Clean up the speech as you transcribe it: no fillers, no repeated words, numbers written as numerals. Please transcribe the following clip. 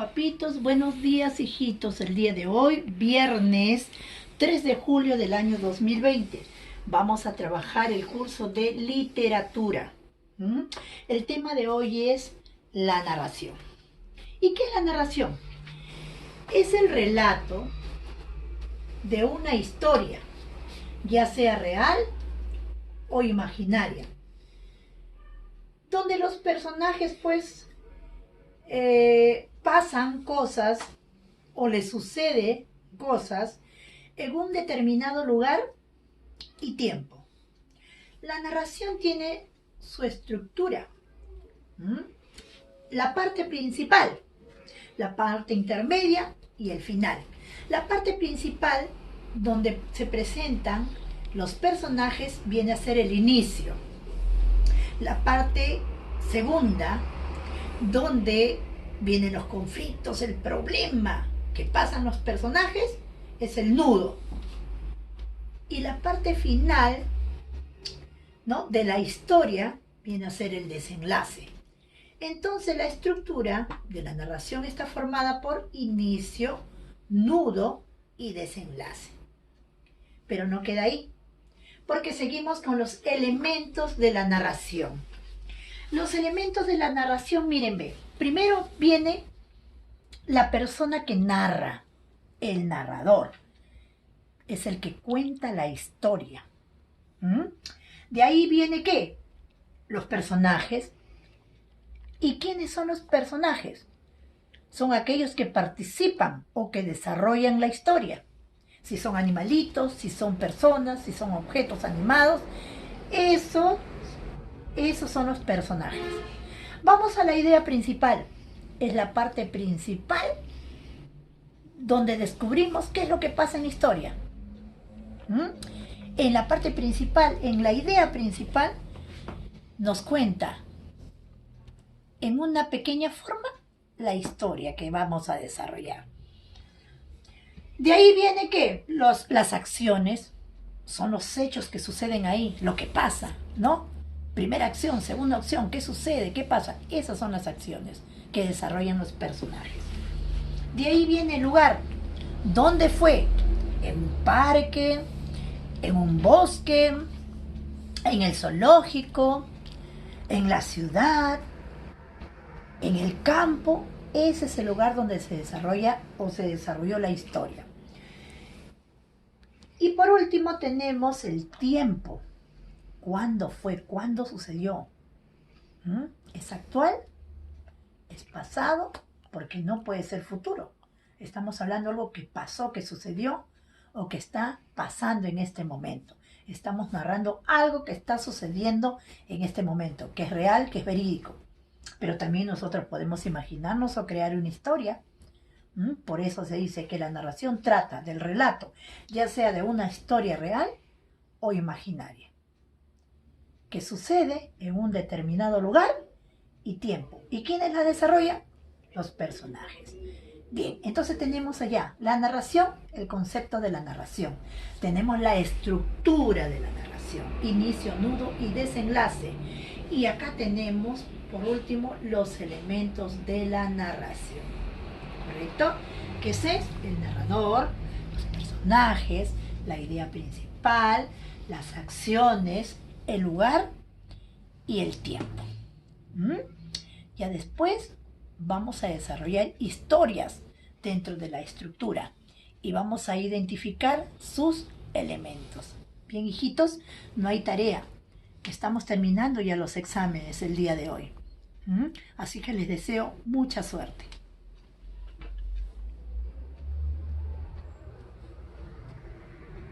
Papitos, buenos días, hijitos. El día de hoy, viernes 3 de julio del año 2020, vamos a trabajar el curso de literatura. El tema de hoy es la narración. ¿Y qué es la narración? Es el relato de una historia, ya sea real o imaginaria, donde los personajes pasan cosas o les sucede cosas en un determinado lugar y tiempo. La narración tiene su estructura, la parte principal, la parte intermedia y el final. La parte principal, donde se presentan los personajes, viene a ser el inicio. La parte segunda, donde vienen los conflictos, el problema que pasan los personajes, es el nudo. Y la parte final, ¿no?, de la historia viene a ser el desenlace. Entonces la estructura de la narración está formada por inicio, nudo y desenlace. Pero no queda ahí, porque seguimos con los elementos de la narración. Los elementos de la narración, miren, ve. Primero viene la persona que narra, el narrador. Es el que cuenta la historia. De ahí viene, ¿qué? Los personajes. ¿Y quiénes son los personajes? Son aquellos que participan o que desarrollan la historia. Si son animalitos, si son personas, si son objetos animados. Esos son los personajes. Vamos a la idea principal. Es la parte principal donde descubrimos qué es lo que pasa en la historia. En la parte principal, en la idea principal, nos cuenta en una pequeña forma la historia que vamos a desarrollar. De ahí viene que las acciones son los hechos que suceden ahí, lo que pasa, ¿no? Primera acción, segunda acción, ¿qué sucede? ¿Qué pasa? Esas son las acciones que desarrollan los personajes. De ahí viene el lugar. ¿Dónde fue? En un parque, en un bosque, en el zoológico, en la ciudad, en el campo. Ese es el lugar donde se desarrolla o se desarrolló la historia. Y por último tenemos el tiempo. ¿Cuándo fue? ¿Cuándo sucedió? ¿Es actual? ¿Es pasado? Porque no puede ser futuro. Estamos hablando de algo que pasó, que sucedió o que está pasando en este momento. Estamos narrando algo que está sucediendo en este momento, que es real, que es verídico. Pero también nosotros podemos imaginarnos o crear una historia. Por eso se dice que la narración trata del relato, ya sea de una historia real o imaginaria, que sucede en un determinado lugar y tiempo. ¿Y quiénes la desarrollan? Los personajes. Bien, entonces tenemos allá la narración, el concepto de la narración. Tenemos la estructura de la narración, inicio, nudo y desenlace. Y acá tenemos, por último, los elementos de la narración. ¿Correcto? ¿Qué es? El narrador, los personajes, la idea principal, las acciones, el lugar y el tiempo. Ya después vamos a desarrollar historias dentro de la estructura y vamos a identificar sus elementos. Bien, hijitos, no hay tarea. Estamos terminando ya los exámenes el día de hoy. Así que les deseo mucha suerte.